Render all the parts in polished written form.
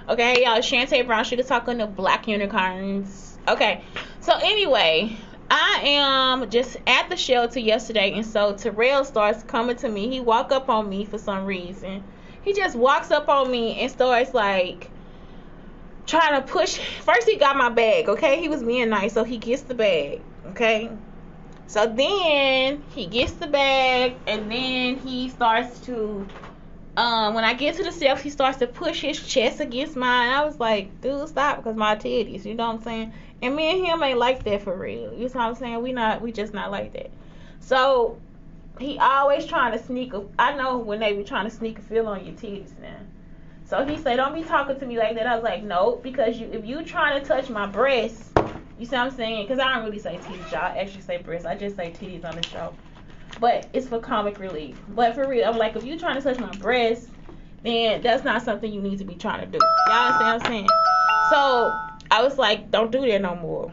Okay, y'all, Shantae Brown, Sugar talking to Black Unicarns. Okay, so anyway, I am just at the shelter yesterday, and so Terrell starts coming to me. He walk up on me for some reason. He just walks up on me and starts like trying to push. First, he got my bag. Okay, he was being nice, so he gets the bag. Okay, so then he gets the bag, and then he starts to. When I get to the steps, he starts to push his chest against mine. I was like, dude, stop, because my titties, you know what I'm saying? And me and him ain't like that for real. You know what I'm saying? We just not like that. So he always trying to sneak I know when they be trying to sneak a feel on your titties now. So he said, don't be talking to me like that. I was like, no, because if you trying to touch my breasts, you see what I'm saying? Because I don't really say titties, y'all. I actually say breasts. I just say titties on the show. But it's for comic relief. But for real, I'm like, if you trying to touch my breasts, then that's not something you need to be trying to do. Y'all understand what I'm saying? So I was like, don't do that no more.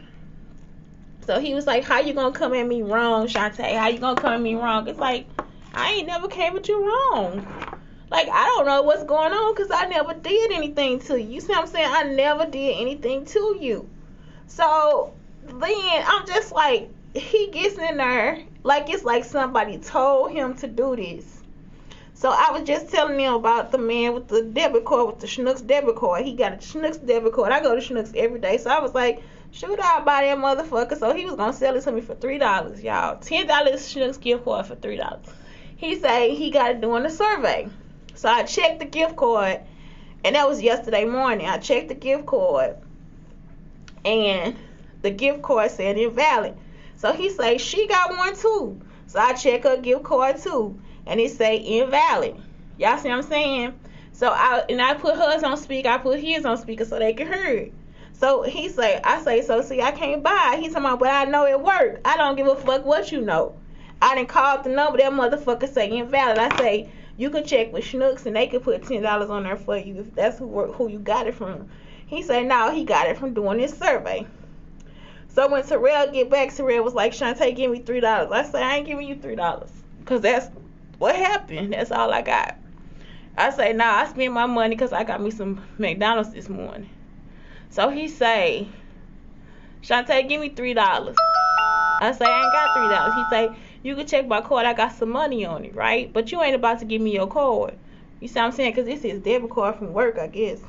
So he was like, how you gonna come at me wrong, Shantae? How you gonna come at me wrong? It's like, I ain't never came at you wrong. Like, I don't know what's going on because I never did anything to you. You see what I'm saying? I never did anything to you. So then I'm just like, he gets in there like it's like somebody told him to do this. So I was just telling them about the man with the debit card, with the Schnucks debit card. He got a Schnucks debit card. I go to Schnucks every day. So I was like, shoot, I'll buy that motherfucker. So he was going to sell it to me for $3, y'all. $10 Schnucks gift card for $3. He said he got it doing a survey. So I checked the gift card, and that was yesterday morning. I checked the gift card, and the gift card said invalid. So he say she got one too. So I check her gift card too, and it say invalid. Y'all see what I'm saying? So I put hers on speaker, I put his on speaker so they can hear it. So I say, so see, I can't buy. He talking about, but I know it worked. I don't give a fuck what you know. I done called the number, that motherfucker say invalid. I say, you can check with Schnucks and they can put $10 on there for you if that's who you got it from. He said, no, he got it from doing this survey. So when Terrell get back, Terrell was like, Shantae, give me $3. I said, I ain't giving you $3. Because that's what happened. That's all I got. I say, nah, I spent my money because I got me some McDonald's this morning. So he say, Shantae, give me $3. I say, I ain't got $3. He say, you can check my card. I got some money on it, right? But you ain't about to give me your card. You see what I'm saying? Because this is debit card from work, I guess.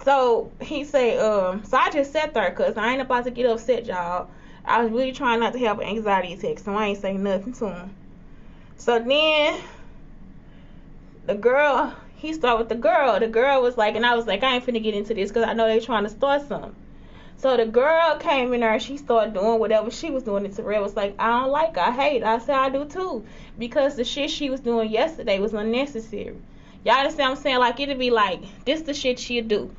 So he say, so I just sat there because I ain't about to get upset, y'all. I was really trying not to have an anxiety attack, so I ain't say nothing to him. So then the girl, he started with the girl. The girl was like, and I was like, I ain't finna get into this because I know they trying to start something. So the girl came in there and she started doing whatever she was doing. And Terrell was like, I don't like her. I hate her. I said, I do too. Because the shit she was doing yesterday was unnecessary. Y'all understand what I'm saying? Like, it'd be like, this the shit she'd do.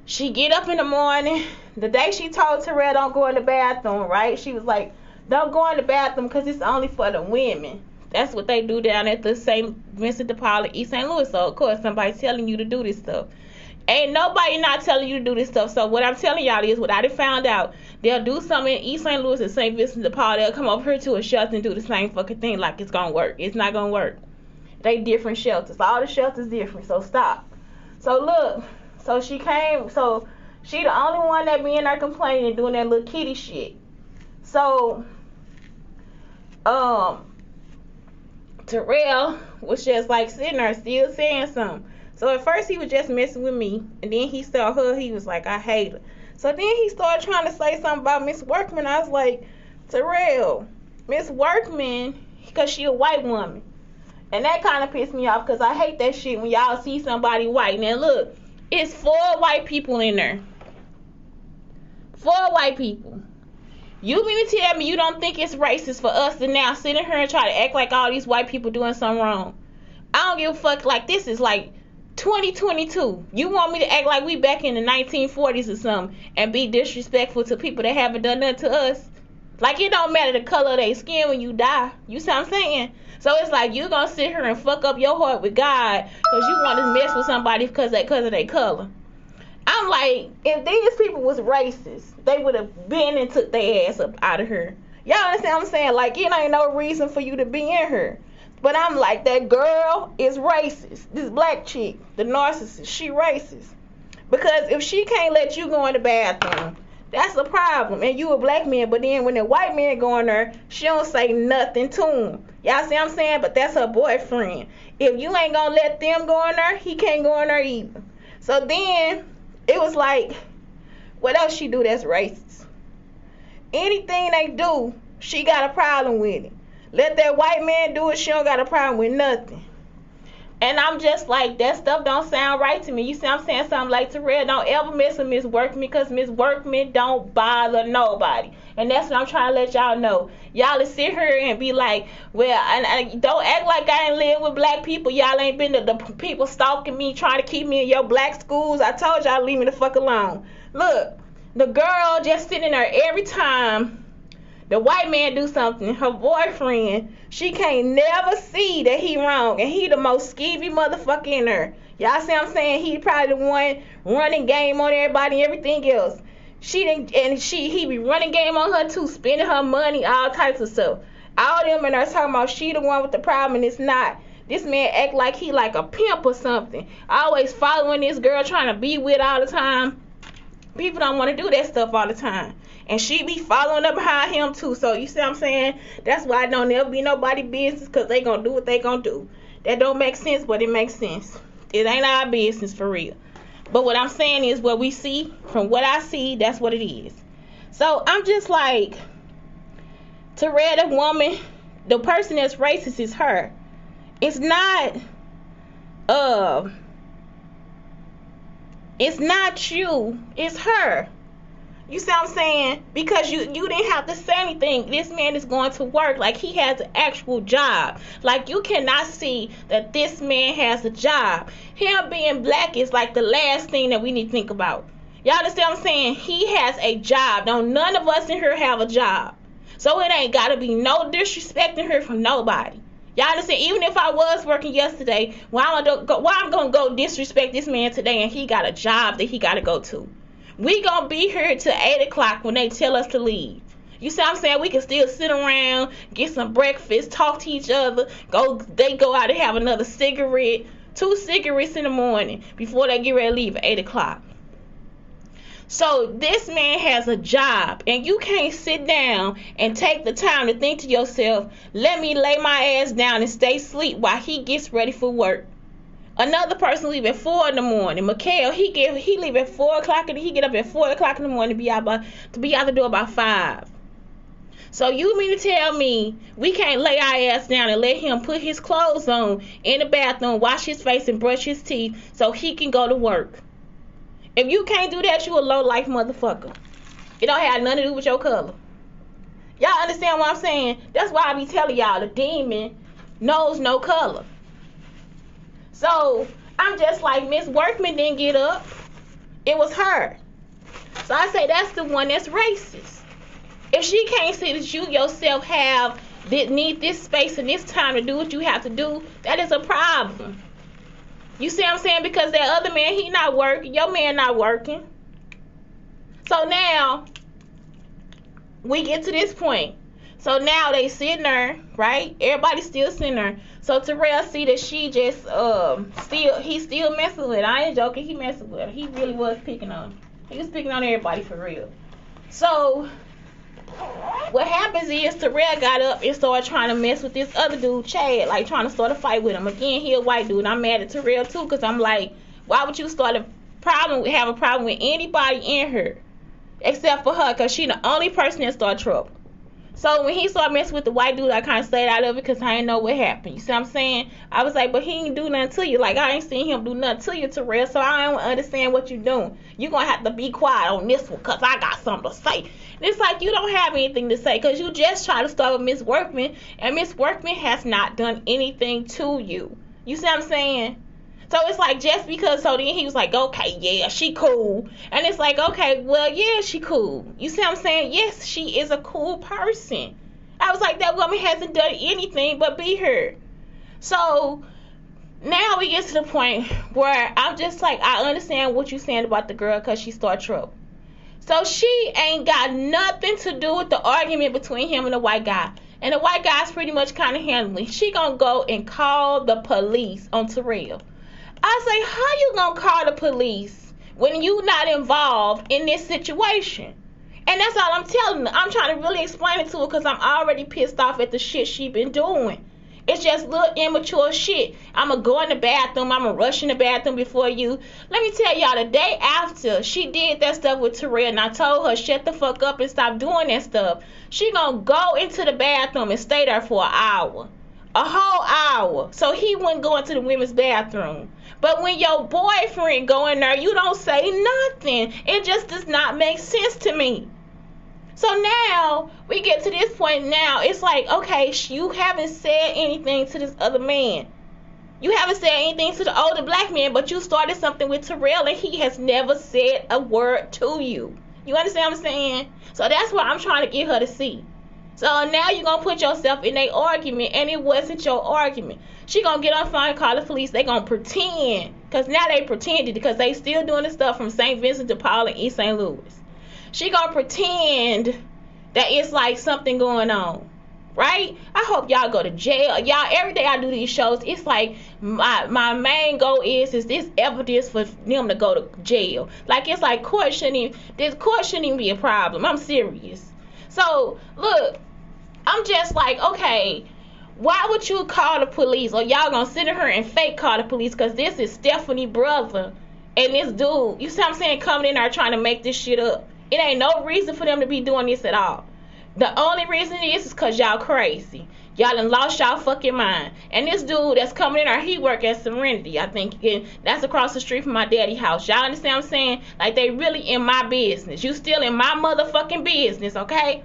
She get up in the morning. The day she told Terrell don't go in the bathroom, right? She was like, don't go in the bathroom because it's only for the women. That's what they do down at the St. Vincent de Paul in East St. Louis. So, of course, somebody's telling you to do this stuff. Ain't nobody not telling you to do this stuff. So, what I'm telling y'all is what I done found out. They'll do something in East St. Louis and St. Vincent de Paul. They'll come over here to a shelter and do the same fucking thing like it's going to work. It's not going to work. They different shelters. All the shelters different. So, stop. So, look. So, she came. So, she the only one that be in there complaining and doing that little kitty shit. So, Terrell was just like sitting there still saying something. So at first he was just messing with me, and then he saw her, he was like, I hate her. So then he started trying to say something about Miss Workman. I was like, Terrell, Miss Workman, because she a white woman. And that kind of pissed me off because I hate that shit when y'all see somebody white. Now look, it's 4 white people in there. 4 white people. You mean to tell me you don't think it's racist for us to now sit in here and try to act like all these white people doing something wrong? I don't give a fuck. Like, this is like 2022. You want me to act like we back in the 1940s or something and be disrespectful to people that haven't done nothing to us? Like, it don't matter the color of their skin when you die. You see what I'm saying? So it's like you gonna sit here and fuck up your heart with God because you want to mess with somebody because of their color. I'm like, if these people was racist, they would have been and took their ass up out of here. Y'all understand what I'm saying? Like, it ain't no reason for you to be in here. But I'm like, that girl is racist. This black chick, the narcissist, she racist. Because if she can't let you go in the bathroom, that's a problem. And you a black man, but then when the white man go in there, she don't say nothing to him. Y'all see what I'm saying? But that's her boyfriend. If you ain't gonna let them go in there, he can't go in there either. So then it was like, what else she do that's racist? Anything they do, she got a problem with it. Let that white man do it, she don't got a problem with nothing. And I'm just like, that stuff don't sound right to me. You see I'm saying? Something like, Terrell, don't ever mess with Miss Workman, because Miss Workman don't bother nobody. And that's what I'm trying to let y'all know. Y'all to sit here and be like, well, and don't act like I ain't live with black people. Y'all ain't been the people stalking me, trying to keep me in your black schools. I told y'all, leave me the fuck alone. Look, the girl just sitting there every time the white man do something, her boyfriend, she can't never see that he wrong. And he the most skeevy motherfucker in there. Y'all see what I'm saying? He probably the one running game on everybody and everything else. He be running game on her too, spending her money, all types of stuff. All them in there talking about she the one with the problem, and it's not. This man act like he like a pimp or something. Always following this girl, trying to be with all the time. People don't want to do that stuff all the time. And she be following up behind him too. So you see what I'm saying? That's why it don't never be nobody business, because they gonna do what they gonna do. That don't make sense, but it makes sense. It ain't our business for real. But what I'm saying is, what we see, from what I see, that's what it is. So I'm just like, Terrell, the woman, the person that's racist is her. It's not you, it's her. You see what I'm saying? Because you didn't have to say anything. This man is going to work. Like, he has an actual job. Like, you cannot see that this man has a job. Him being black is like the last thing that we need to think about. Y'all understand what I'm saying? He has a job. Don't none of us in here have a job. So it ain't got to be no disrespecting her from nobody. Y'all understand? Even if I was working yesterday, why I'm going to go disrespect this man today, and he got a job that he got to go to? We gonna be here till 8 o'clock when they tell us to leave. You see what I'm saying? We can still sit around, get some breakfast, talk to each other. They go out and have another cigarette, 2 cigarettes in the morning before they get ready to leave at 8 o'clock. So this man has a job, and you can't sit down and take the time to think to yourself, let me lay my ass down and stay asleep while he gets ready for work. Another person leave at 4 in the morning. Mikhail, he leave at 4 o'clock, and he get up at 4 o'clock in the morning to be out the door about 5. So you mean to tell me we can't lay our ass down and let him put his clothes on in the bathroom, wash his face, and brush his teeth so he can go to work? If you can't do that, you a low life motherfucker. It don't have nothing to do with your color. Y'all understand what I'm saying? That's why I be telling y'all, the demon knows no color. So I'm just like, Miss Workman didn't get up. It was her. So I say that's the one that's racist. If she can't see that you yourself need this space and this time to do what you have to do, that is a problem. You see what I'm saying? Because that other man, he not working. Your man not working. So now we get to this point. So now they sitting there, right? Everybody's still sitting there. So Terrell see that she just he's still messing with her. I ain't joking, he messing with her. He really was picking on her. He was picking on everybody for real. So what happens is Terrell got up and started trying to mess with this other dude, Chad, like trying to start a fight with him. Again, he a white dude. I'm mad at Terrell too, because I'm like, why would you have a problem with anybody in here except for her? Because she the only person that started trouble. So when he started messing with the white dude, I kind of stayed out of it because I didn't know what happened. You see what I'm saying? I was like, but he ain't do nothing to you. Like, I ain't seen him do nothing to you, Terrell, so I don't understand what you're doing. You're going to have to be quiet on this one because I got something to say. And it's like, you don't have anything to say because you just try to start with Miss Workman, and Miss Workman has not done anything to you. You see what I'm saying? So it's like, just because, so then he was like, okay, yeah, she cool. And it's like, okay, well, yeah, she cool. You see what I'm saying? Yes, she is a cool person. I was like, that woman hasn't done anything but be her. So now we get to the point where I'm just like, I understand what you're saying about the girl because she started trouble. So she ain't got nothing to do with the argument between him and the white guy. And the white guy's pretty much kind of handling. She gonna go and call the police on Terrell. I say, how you gonna call the police when you not involved in this situation? And that's all I'm telling her. I'm trying to really explain it to her because I'm already pissed off at the shit she been doing. It's just little immature shit. I'ma go in the bathroom. I'ma rush in the bathroom before you. Let me tell y'all, the day after she did that stuff with Terrell, and I told her, shut the fuck up and stop doing that stuff, she gonna go into the bathroom and stay there for an hour. A whole hour. So he wouldn't go into the women's bathroom. But when your boyfriend go in there, you don't say nothing. It just does not make sense to me. So now we get to this point now. It's like, okay, you haven't said anything to this other man. You haven't said anything to the older black man, but you started something with Terrell and he has never said a word to you. You understand what I'm saying? So that's what I'm trying to get her to see. So now you're going to put yourself in an argument and it wasn't your argument. She going to get on the phone and call the police. They going to pretend. Because now they pretended because they still doing the stuff from St. Vincent de Paul and East St. Louis. She gonna pretend that it's like something going on, right? I hope y'all go to jail. Y'all, every day I do these shows, it's like my main goal is this evidence for them to go to jail. Like, it's like court shouldn't even be a problem. I'm serious. So look, I'm just like, okay, why would you call the police? Or y'all gonna sit in here and fake call the police? Because this is Stephanie's brother and this dude, you see what I'm saying, coming in there trying to make this shit up. It ain't no reason for them to be doing this at all. The only reason is because y'all crazy. Y'all done lost y'all fucking mind. And this dude that's coming in there, he work at Serenity, I think. And that's across the street from my daddy's house. Y'all understand what I'm saying? Like, they really in my business. You still in my motherfucking business, okay?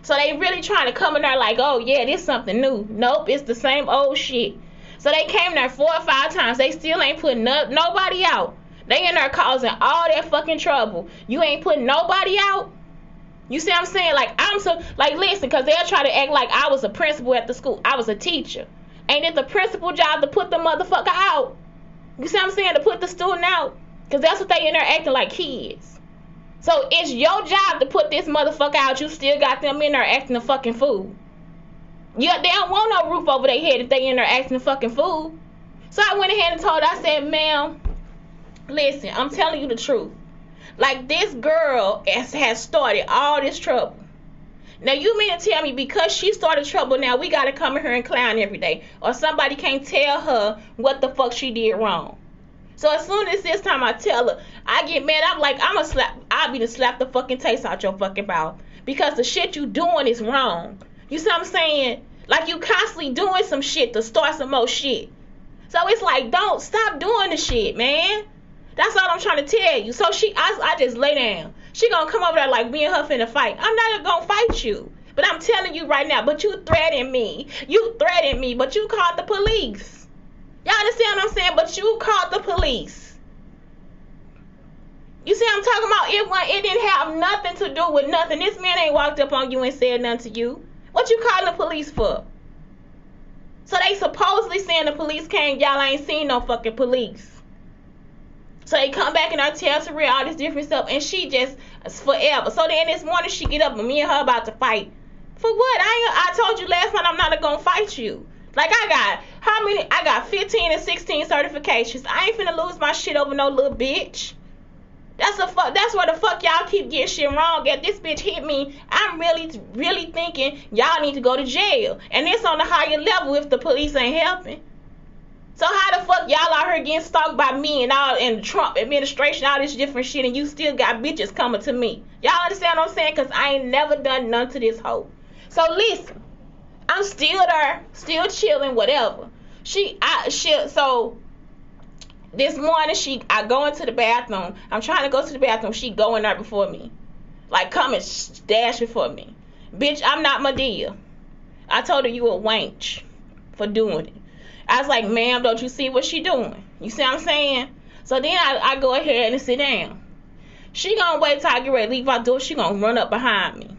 So they really trying to come in there like, oh, yeah, this something new. Nope, it's the same old shit. So they came there 4 or 5 times. They still ain't putting nobody out. They in there causing all that fucking trouble. You ain't putting nobody out. You see what I'm saying? Like, listen, because they'll try to act like I was a principal at the school. I was a teacher. Ain't it the principal job to put the motherfucker out? You see what I'm saying? To put the student out. Because that's what they in there acting like kids. So it's your job to put this motherfucker out. You still got them in there acting a fucking fool. Yeah, they don't want no roof over their head if they in there acting a fucking fool. So I went ahead and told her, I said, ma'am, listen, I'm telling you the truth. Like, this girl has started all this trouble. Now, you mean to tell me because she started trouble, now we got to come in here and clown every day? Or somebody can't tell her what the fuck she did wrong? So as soon as this time I tell her, I get mad. I'm like, I'll be to slap the fucking taste out your fucking mouth. Because the shit you doing is wrong. You see what I'm saying? Like, you constantly doing some shit to start some more shit. So it's like, don't stop doing the shit, man. That's all I'm trying to tell you. So I just lay down. She gonna come over there like me and her finna fight. I'm not gonna fight you. But I'm telling you right now, but you threatened me. But you called the police. Y'all understand what I'm saying? But you called the police. You see what I'm talking about? It didn't have nothing to do with nothing. This man ain't walked up on you and said nothing to you. What you calling the police for? So they supposedly saying the police came. Y'all ain't seen no fucking police. So they come back and I tell Terrell all this different stuff, and she just forever. So then this morning she get up and me and her about to fight. For what? I told you last night I'm not gonna fight you. Like, I got how many? I got 15 and 16 certifications. I ain't finna lose my shit over no little bitch. That's where the fuck y'all keep getting shit wrong at. This bitch hit me. I'm really thinking y'all need to go to jail. And it's on a higher level if the police ain't helping. So how the fuck y'all out here getting stalked by me and the Trump administration, all this different shit, and you still got bitches coming to me? Y'all understand what I'm saying? Because I ain't never done none to this hoe. So listen, I'm still there, still chilling, whatever. So this morning I go into the bathroom. I'm trying to go to the bathroom. She go in there before me. Like, come and dash before me. Bitch, I'm not Madea. I told her you a wench for doing it. I was like, ma'am, don't you see what she doing? You see what I'm saying? So then I go ahead and sit down. She gonna wait till I get ready to leave out the door. She gonna run up behind me.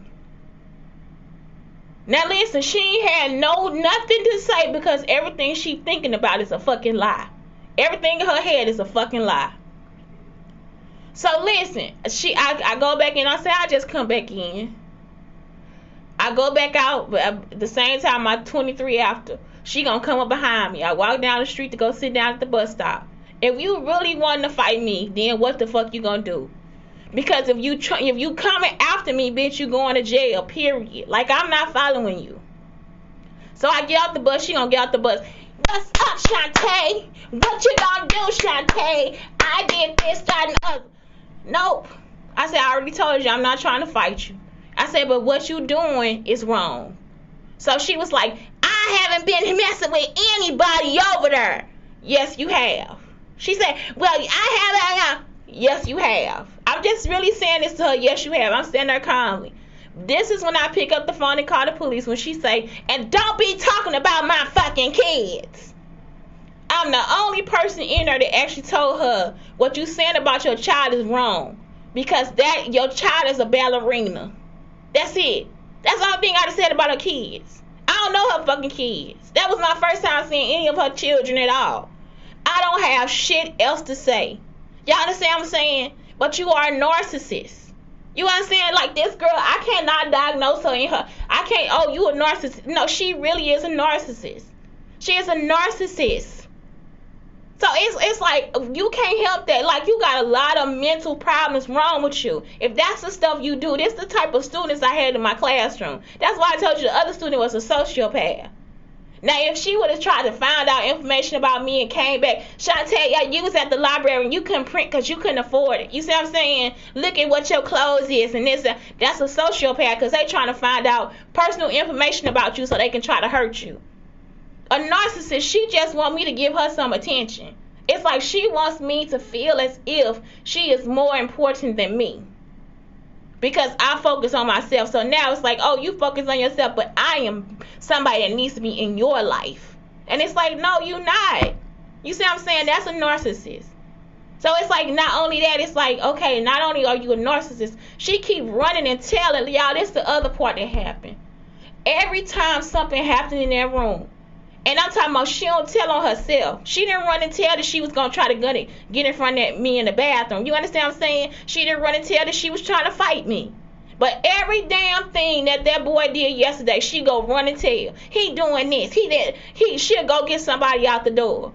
Now listen, she ain't had nothing to say because everything she thinking about is a fucking lie. Everything in her head is a fucking lie. So listen, I go back in. I say, I just come back in. I go back out, but at the same time, my 23 after, she gonna come up behind me. I walk down the street to go sit down at the bus stop. If you really want to fight me, then what the fuck you gonna do? Because if you coming after me, bitch, you going to jail, period. Like, I'm not following you. So I get out the bus, she gonna get out the bus. What's up, Shantae? What you gonna do, Shantae? I did this, that, and other. Nope. I said, I already told you, I'm not trying to fight you. I said, but what you doing is wrong. So she was like, I haven't been messing with anybody over there. Yes, you have. She said, well, I haven't. Yes, you have. I'm just really saying this to her. Yes, you have. I'm standing there calmly. This is when I pick up the phone and call the police when she say, and don't be talking about my fucking kids. I'm the only person in there that actually told her what you saying about your child is wrong. Because that your child is a ballerina. That's it. That's the only thing I said about her kids. I don't know her fucking kids. That was my first time seeing any of her children at all. I don't have shit else to say. Y'all understand what I'm saying? But you are a narcissist. You understand? Like, this girl, I cannot diagnose her in her. I can't, oh, you a narcissist. No, she really is a narcissist. She is a narcissist. So it's like, you can't help that. Like, you got a lot of mental problems wrong with you. If that's the stuff you do, this is the type of students I had in my classroom. That's why I told you the other student was a sociopath. Now, if she would have tried to find out information about me and came back, Shantae, you was at the library and you couldn't print because you couldn't afford it. You see what I'm saying? Look at what your clothes is and this. That's a sociopath because they trying to find out personal information about you so they can try to hurt you. A narcissist, she just want me to give her some attention. It's like she wants me to feel as if she is more important than me. Because I focus on myself. So now it's like, oh, you focus on yourself, but I am somebody that needs to be in your life. And it's like, no, you're not. You see what I'm saying? That's a narcissist. So it's like, not only that, it's like, okay, not only are you a narcissist, she keep running and telling. Y'all, this is the other part that happened. Every time something happened in that room, and I'm talking about she don't tell on herself. She didn't run and tell that she was going to try to get in front of me in the bathroom. You understand what I'm saying? She didn't run and tell that she was trying to fight me. But every damn thing that boy did yesterday, she go run and tell. He doing this. She'll go get somebody out the door.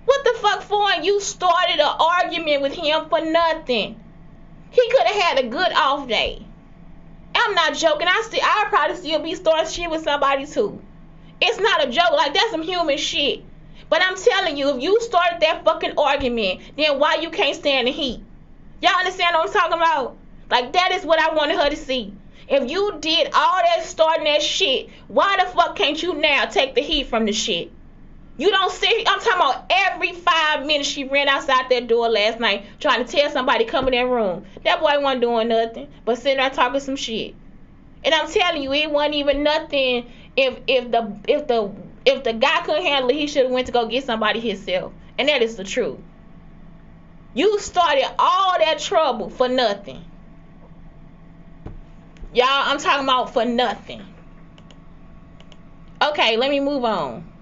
What the fuck for? And you started an argument with him for nothing. He could have had a good off day. I'm not joking. I'll probably still be starting shit with somebody too. It's not a joke. Like, that's some human shit. But I'm telling you, if you started that fucking argument, then why you can't stand the heat? Y'all understand what I'm talking about? Like, that is what I wanted her to see. If you did all that starting that shit, why the fuck can't you now take the heat from the shit? You don't see, I'm talking about every 5 minutes she ran outside that door last night trying to tell somebody come in that room. That boy wasn't doing nothing but sitting there talking some shit. And I'm telling you, it wasn't even nothing. If the guy couldn't handle it, he should have went to go get somebody himself. And that is the truth. You started all that trouble for nothing. Y'all, I'm talking about for nothing. Okay, let me move on.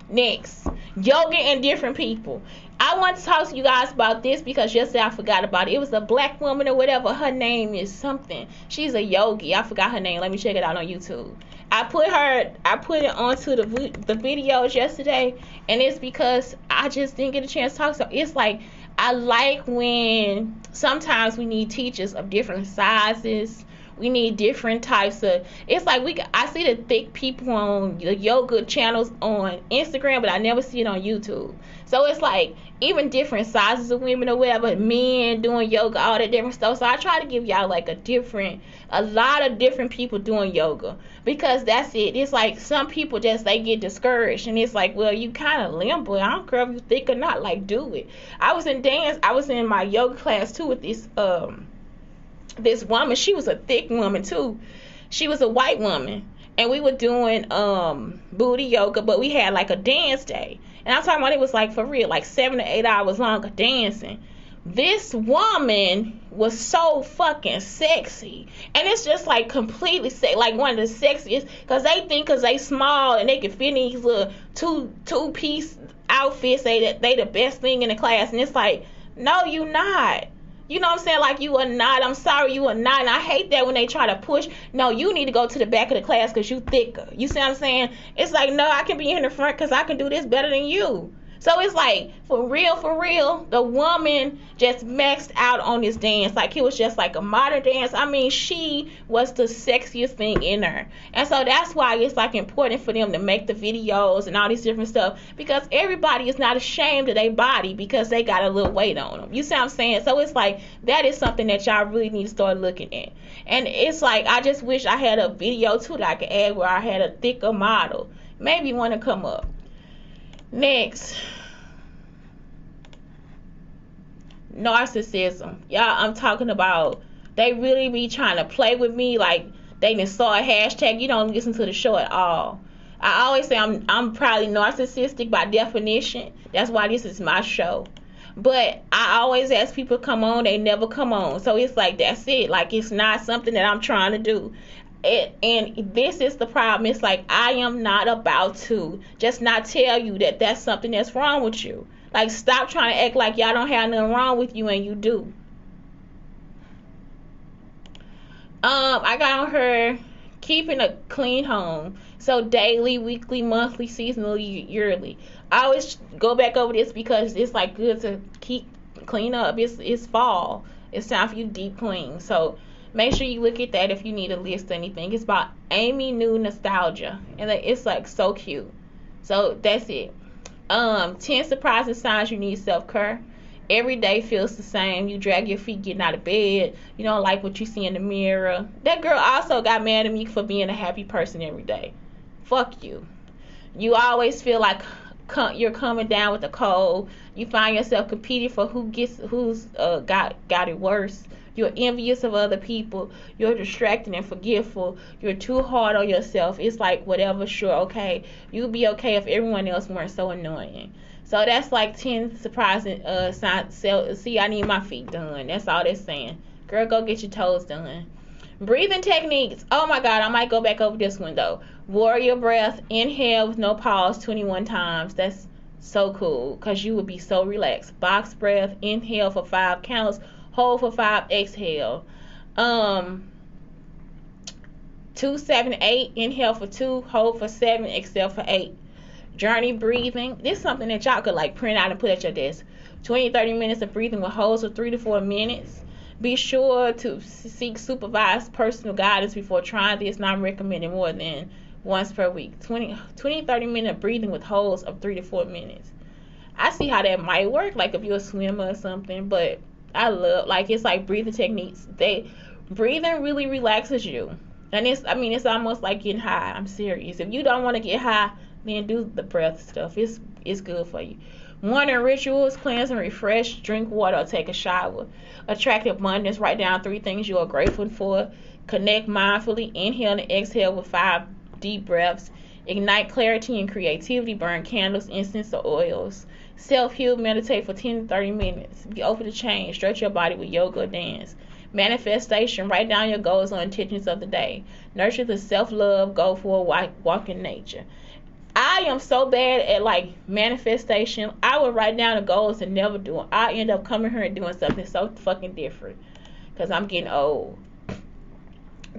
Next, yoga and different people. I want to talk to you guys about this because yesterday I forgot about it. It was a black woman or whatever. Her name is something. She's a yogi. I forgot her name. Let me check it out on YouTube. I put it onto the videos yesterday, and it's because I just didn't get a chance to talk. So it's like, I like when sometimes we need teachers of different sizes. We need different types of, it's like I see the thick people on the yoga channels on Instagram, but I never see it on YouTube. So it's like even different sizes of women or whatever, men doing yoga, all that different stuff. So I try to give y'all like a lot of different people doing yoga, because that's it. It's like some people just, they get discouraged, and it's like, well, you kind of limber. I don't care if you thick or not, like, do it. I was in my yoga class too with this woman. She was a thick woman too. She was a white woman, and we were doing booty yoga, but we had like a dance day, and I'm talking about, it was like for real, like 7 to 8 hours long of dancing. This woman was so fucking sexy, and it's just like completely like one of the sexiest, because they think because they small and they can fit in these little two-piece outfits, they the best thing in the class, and it's like, no, you not. You know what I'm saying? Like, you are not. I'm sorry, you are not. And I hate that when they try to push. No, you need to go to the back of the class because you thicker. You see what I'm saying? It's like, no, I can be in the front because I can do this better than you. So it's like, for real, the woman just maxed out on this dance. Like, it was just like a modern dance. I mean, she was the sexiest thing in her. And so that's why it's like important for them to make the videos and all these different stuff. Because everybody is not ashamed of their body because they got a little weight on them. You see what I'm saying? So it's like, that is something that y'all really need to start looking at. And it's like, I just wish I had a video too that I could add where I had a thicker model. Maybe want to come up. Next, narcissism. Y'all, I'm talking about, they really be trying to play with me like they done saw a hashtag. You don't listen to the show at all. I always say I'm probably narcissistic by definition. That's why this is my show. But I always ask people to come on, they never come on. So it's like, that's it. Like, it's not something that I'm trying to do. And this is the problem. It's like, I am not about to just not tell you that that's something that's wrong with you. Like, stop trying to act like y'all don't have nothing wrong with you and you do. I got on her keeping a clean home. So daily, weekly, monthly, seasonally, yearly. I always go back over this because it's like good to keep clean up. It's fall. It's time for you to deep clean. So make sure you look at that if you need a list or anything. It's about Amy New Nostalgia. And it's like so cute. So that's it. 10 surprising signs you need self-care. Every day feels the same. You drag your feet getting out of bed. You don't like what you see in the mirror. That girl also got mad at me for being a happy person every day. Fuck you. You always feel like you're coming down with a cold. You find yourself competing for who's got it worse. You're envious of other people. You're distracted and forgetful. You're too hard on yourself. It's like, whatever, sure, okay. You'd be okay if everyone else weren't so annoying. So that's like 10 surprising signs. See, I need my feet done. That's all they're saying. Girl, go get your toes done. Breathing techniques. Oh my God, I might go back over this one though. Warrior breath. Inhale with no pause 21 times. That's so cool because you would be so relaxed. Box breath. Inhale for 5 counts. Hold for 5, exhale. 2, 7, 8. Inhale for 2, hold for 7, exhale for 8. Journey breathing. This is something that y'all could like print out and put at your desk. 20-30 minutes of breathing with holds for 3 to 4 minutes. Be sure to seek supervised personal guidance before trying this. Not recommended more than once per week. 20-30 minute breathing with holds of 3 to 4 minutes. I see how that might work, like if you're a swimmer or something, but I love, like, it's like breathing techniques. Breathing really relaxes you. And it's almost like getting high. I'm serious. If you don't want to get high, then do the breath stuff. It's good for you. Morning rituals: cleanse and refresh, drink water or take a shower. Attract abundance: write down 3 things you are grateful for. Connect mindfully: inhale and exhale with 5 deep breaths. Ignite clarity and creativity: burn candles, incense or oils. Self-heal: meditate for 10 to 30 minutes. Be open to change. Stretch your body with yoga or dance. Manifestation: write down your goals or intentions of the day. Nurture the self-love: go for a walk in nature. I am so bad at like manifestation. I would write down the goals and never do them. I end up coming here and doing something so fucking different because I'm getting old.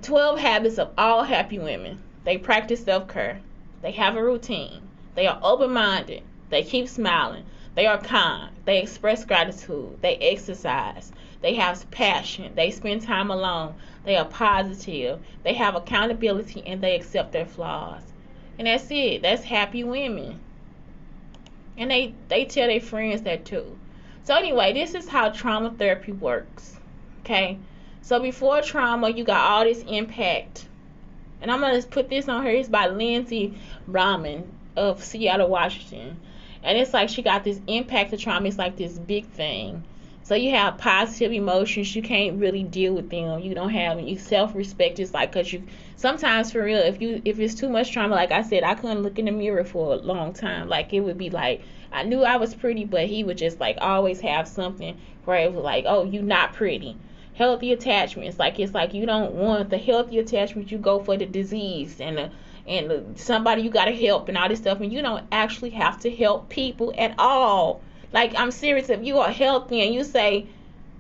12 habits of all happy women. They practice self-care. They have a routine. They are open-minded. They keep smiling. They are kind. They express gratitude. They exercise. They have passion. They spend time alone. They are positive. They have accountability and they accept their flaws. And that's it. That's happy women. And they tell their friends that too. So anyway, this is how trauma therapy works. Okay? So before trauma, you got all this impact. And I'm going to put this on here. It's by Lindsay Brahman of Seattle, Washington. And it's like she got this impact of trauma. It's like this big thing. So you have positive emotions. You can't really deal with them. You don't have any self-respect. It's like, because you sometimes, for real, if it's too much trauma, like I said, I couldn't look in the mirror for a long time. Like, it would be like, I knew I was pretty, but he would just like always have something where it was like, oh, you not pretty. Healthy attachments. Like, it's like you don't want the healthy attachments. You go for the disease and somebody you got to help and all this stuff. And you don't actually have to help people at all. Like, I'm serious. If you are healthy and you say,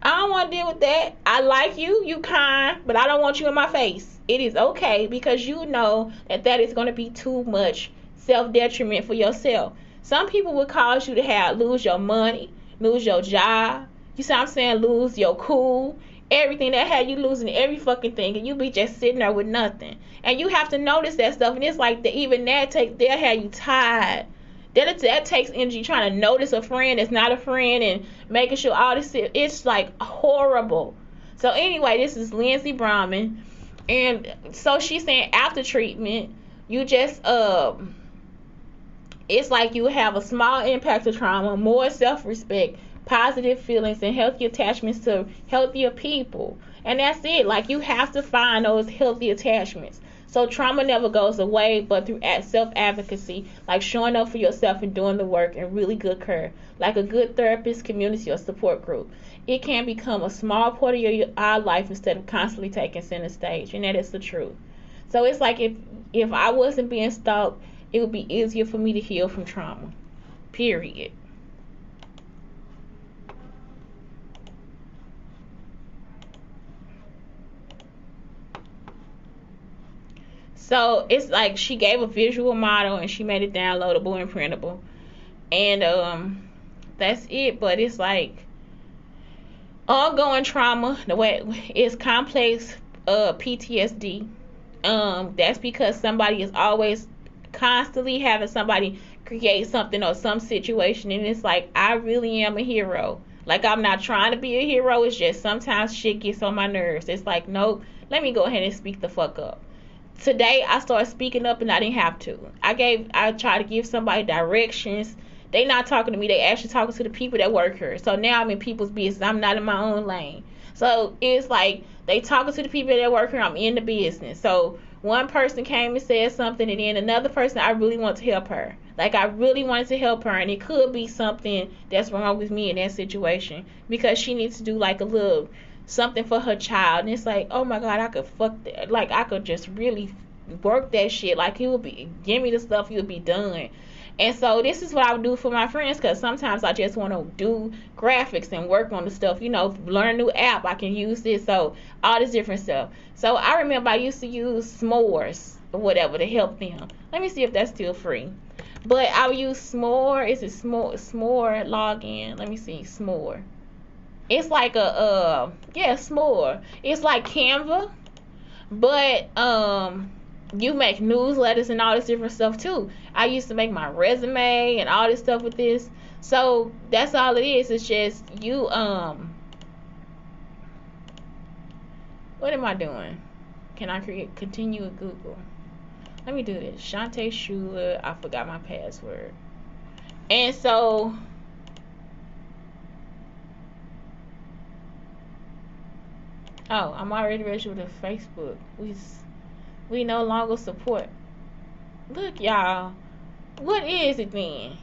I don't want to deal with that. I like you, you kind, but I don't want you in my face. It is okay because you know that that is going to be too much self-detriment for yourself. Some people would cause you to lose your money, lose your job. You see what I'm saying? Lose your cool. Everything that had you losing every fucking thing, and you be just sitting there with nothing. And you have to notice that stuff, and it's like even they'll have you tired. That takes energy trying to notice a friend that's not a friend and making sure all this shit. It's like horrible. So anyway, this is Lindsey Brahman, and so she's saying after treatment, you just it's like you have a small impact of trauma, more self-respect, positive feelings, and healthy attachments to healthier people. And that's it. Like you have to find those healthy attachments. So trauma never goes away, but through self-advocacy, like showing up for yourself and doing the work and really good care, like a good therapist, community, or support group, it can become a small part of our life instead of constantly taking center stage, and that is the truth. So it's like if I wasn't being stalked, it would be easier for me to heal from trauma. Period. So it's like she gave a visual model and she made it downloadable and printable. And that's it. But it's like ongoing trauma, the way it's complex PTSD. That's because somebody is always constantly having somebody create something or some situation, and it's like I really am a hero. Like I'm not trying to be a hero, it's just sometimes shit gets on my nerves. It's like, nope, let me go ahead and speak the fuck up. Today I started speaking up and I didn't have to. I tried to give somebody directions. They not talking to me, they actually talking to the people that work here. So now I'm in people's business. I'm not in my own lane. So it's like they talking to the people that work here, I'm in the business. So one person came and said something, and then another person, I really want to help her. Like I really wanted to help her, and it could be something that's wrong with me in that situation because she needs to do like a little something for her child, and it's like, oh my god, I could fuck that. Like I could just really work that shit. Like it would be, give me the stuff, you'll be done. And so this is what I would do for my friends, because sometimes I just want to do graphics and work on the stuff, learn a new app, I can use this, so all this different stuff. So I remember I used to use s'mores or whatever to help them. Let me see if that's still free. But I would use s'more. Is it s'more login? Let me see, s'more. It's like s'more. It's like Canva, but you make newsletters and all this different stuff too. I used to make my resume and all this stuff with this. So that's all it is. It's just you what am I doing? Can I continue with Google? Let me do this. Shante Schuler. I forgot my password. And so I'm already registered with Facebook. We no longer support. Look, y'all. What is it then?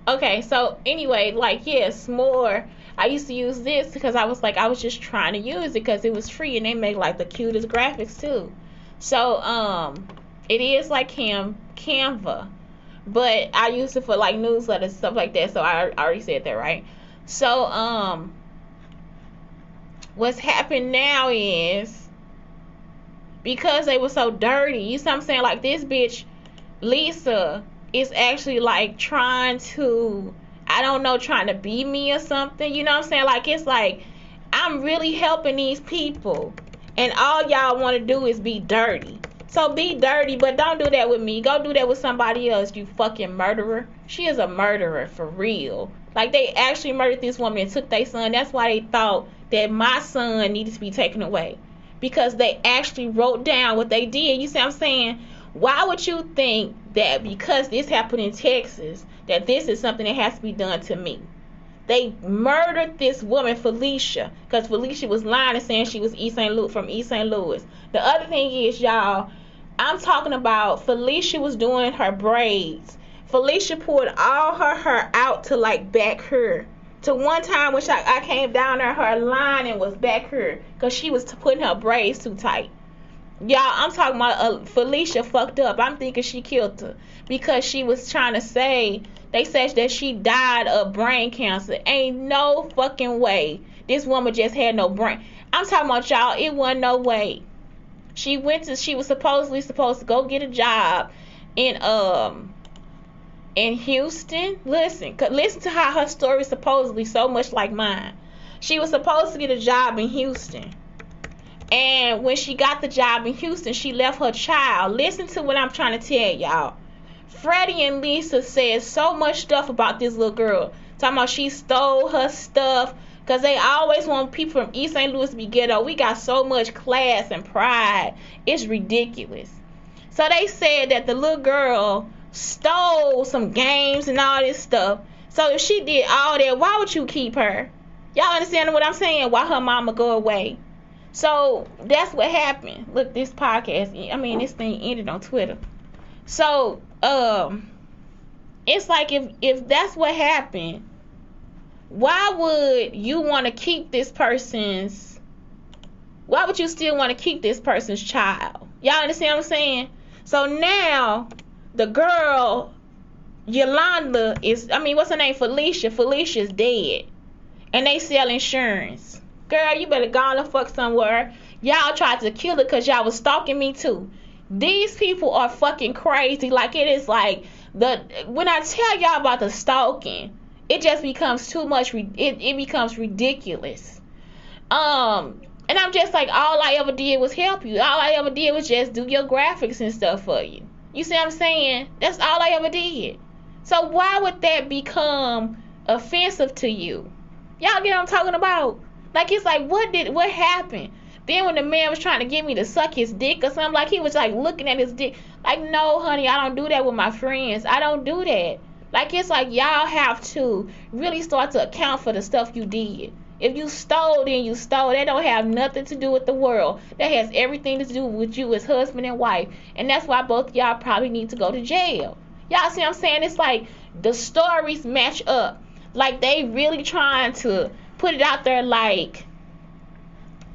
Okay, so anyway, s'more. I used to use this because I was just trying to use it because it was free and they make like the cutest graphics too. So it is like Canva, but I used it for like newsletters, stuff like that. So I already said that, right? So what's happened now is, because they were so dirty, you see what I'm saying? Like this bitch, Lisa, is actually like trying to, trying to be me or something. You know what I'm saying? Like it's like, I'm really helping these people, and all y'all want to do is be dirty. So be dirty, but don't do that with me. Go do that with somebody else, you fucking murderer. She is a murderer for real. Like they actually murdered this woman and took their son. That's why they thought that my son needed to be taken away. Because they actually wrote down what they did. You see what I'm saying? Why would you think that because this happened in Texas, that this is something that has to be done to me? They murdered this woman, Felicia, because Felicia was lying and saying she was from East St. Louis. The other thing is, y'all, I'm talking about Felicia was doing her braids. Felicia pulled all her hair out to like back here. To one time when I came down there, her line and was back here because she was putting her braids too tight. Y'all, I'm talking about Felicia fucked up. I'm thinking she killed her because she was trying to say, they said that she died of brain cancer. Ain't no fucking way this woman just had no brain. I'm talking about, y'all, it wasn't no way. She was supposedly supposed to go get a job in Houston. Listen to how her story is supposedly so much like mine. She was supposed to get a job in Houston. And when she got the job in Houston, she left her child. Listen to what I'm trying to tell y'all. Freddie and Lisa said so much stuff about this little girl. Talking about she stole her stuff. Because they always want people from East St. Louis to be ghetto. We got so much class and pride. It's ridiculous. So they said that the little girl stole some games and all this stuff. So if she did all that, why would you keep her? Y'all understand what I'm saying? Why her mama go away? So that's what happened. Look, this thing ended on Twitter. So it's like if that's what happened, why would you want to keep this person's? Why would you still want to keep this person's child? Y'all understand what I'm saying? So now the girl Yolanda what's her name? Felicia. Felicia's dead, and they sell insurance. Girl, you better go on and fuck somewhere. Y'all tried to kill her because y'all was stalking me too. These people are fucking crazy. Like, it is like when I tell y'all about the stalking, it just becomes too much. It becomes ridiculous. And I'm just like, all I ever did was help you. All I ever did was just do your graphics and stuff for you. You see what I'm saying? That's all I ever did. So why would that become offensive to you? Y'all get what I'm talking about? Like, it's like, what happened? Then when the man was trying to get me to suck his dick or something, like, he was like looking at his dick. Like, no, honey, I don't do that with my friends. I don't do that. Like, it's like, y'all have to really start to account for the stuff you did. If you stole, then you stole. That don't have nothing to do with the world. That has everything to do with you as husband and wife. And that's why both y'all probably need to go to jail. Y'all see what I'm saying? It's like the stories match up. Like, they really trying to put it out there like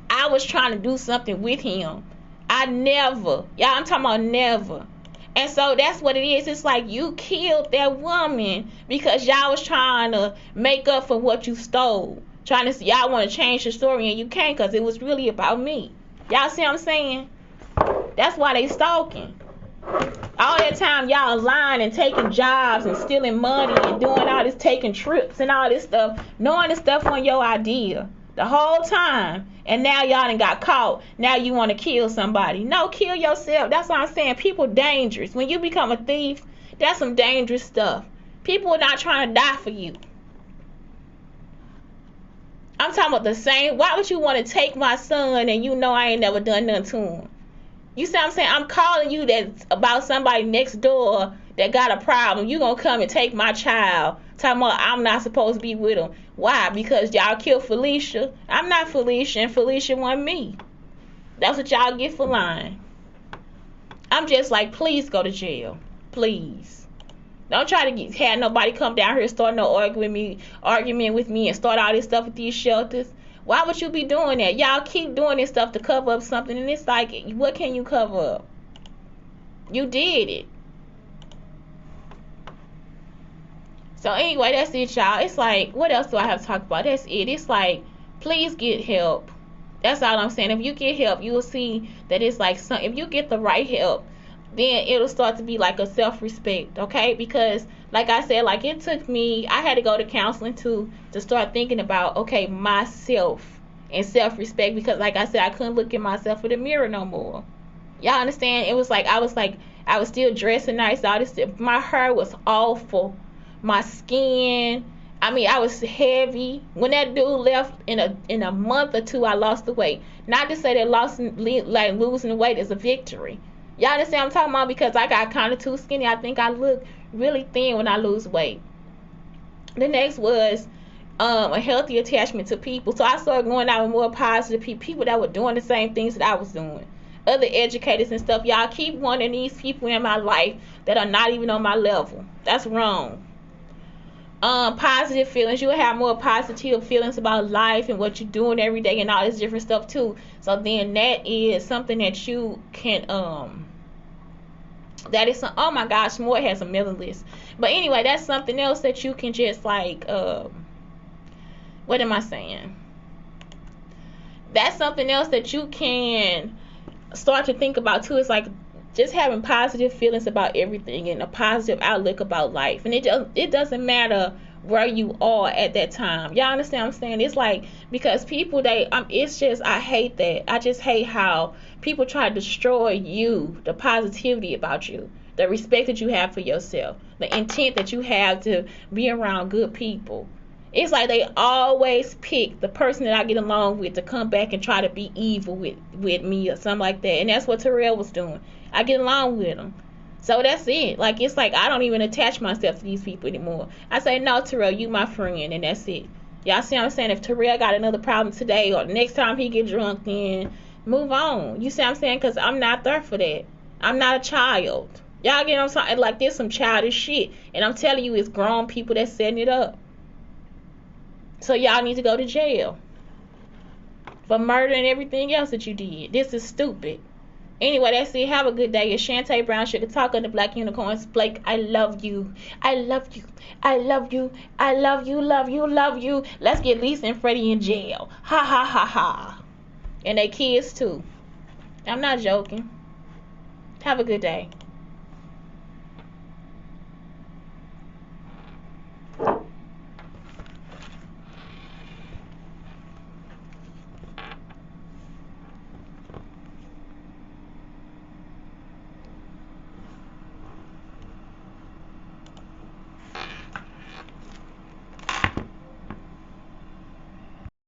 I was trying to do something with him. I never. Y'all, I'm talking about never. And so that's what it is. It's like you killed that woman because y'all was trying to make up for what you stole. Trying to see, y'all want to change the story and you can't because it was really about me. Y'all see what I'm saying? That's why they stalking. All that time y'all lying and taking jobs and stealing money and doing all this, taking trips and all this stuff, knowing the stuff on your idea the whole time, and now y'all done got caught. Now you want to kill somebody. No, kill yourself. That's what I'm saying. People dangerous. When you become a thief, that's some dangerous stuff. People are not trying to die for you. I'm talking about the same. Why would you want to take my son and you know I ain't never done nothing to him? You see what I'm saying? I'm calling you that's about somebody next door that got a problem. You gonna come and take my child. Talking about I'm not supposed to be with him. Why? Because y'all killed Felicia. I'm not Felicia, and Felicia wasn't me. That's what y'all get for lying. I'm just like, please go to jail. Please. Don't try to have nobody come down here and start no argument with me and start all this stuff with these shelters. Why would you be doing that? Y'all keep doing this stuff to cover up something, and it's like, what can you cover up? You did it. So anyway, that's it, y'all. It's like, what else do I have to talk about? That's it. It's like, please get help. That's all I'm saying. If you get help, you will see that it's like, if you get the right help, then it'll start to be like a self-respect, okay? Because, like I said, like, it took me, I had to go to counseling too to start thinking about, okay, myself and self-respect, because, like I said, I couldn't look at myself in the mirror no more. Y'all understand? It was like, I was still dressing nice, all this stuff. My hair was awful. My skin, I was heavy. When that dude left, in a month or two, I lost the weight. Not to say that losing weight is a victory. Y'all understand what I'm talking about? Because I got kind of too skinny. I think I look really thin when I lose weight. The next was a healthy attachment to people. So I started going out with more positive people that were doing the same things that I was doing. Other educators and stuff. Y'all keep wanting these people in my life that are not even on my level. That's wrong. positive feelings. You'll have more positive feelings about life and what you're doing every day and all this different stuff too. So then that is something that you can that is some, oh my gosh, more has a mailing list. But anyway, that's something else that you can just like what am I saying? That's something else that you can start to think about too. It's like just having positive feelings about everything and a positive outlook about life. And it doesn't matter where you are at that time. Y'all understand what I'm saying? It's like, because people, it's just, I hate that. I just hate how people try to destroy you, the positivity about you, the respect that you have for yourself, the intent that you have to be around good people. It's like they always pick the person that I get along with to come back and try to be evil with me or something like that. And that's what Terrell was doing. I get along with him. So that's it. Like, it's like I don't even attach myself to these people anymore. I say, no, Terrell, you my friend, and that's it. Y'all see what I'm saying? If Terrell got another problem today or next time he get drunk, then move on. You see what I'm saying? Because I'm not there for that. I'm not a child. Y'all get what I'm saying? Like, this some childish shit. And I'm telling you, it's grown people that's setting it up. So y'all need to go to jail for murder and everything else that you did. This is stupid. Anyway, that's it. Have a good day. It's Shante Brown Sugar Talk on the Black Unicorns. Blake, I love you. I love you. I love you. I love you. Love you. Love you. Let's get Lisa and Freddie in jail. Ha ha ha ha. And they kids too. I'm not joking. Have a good day.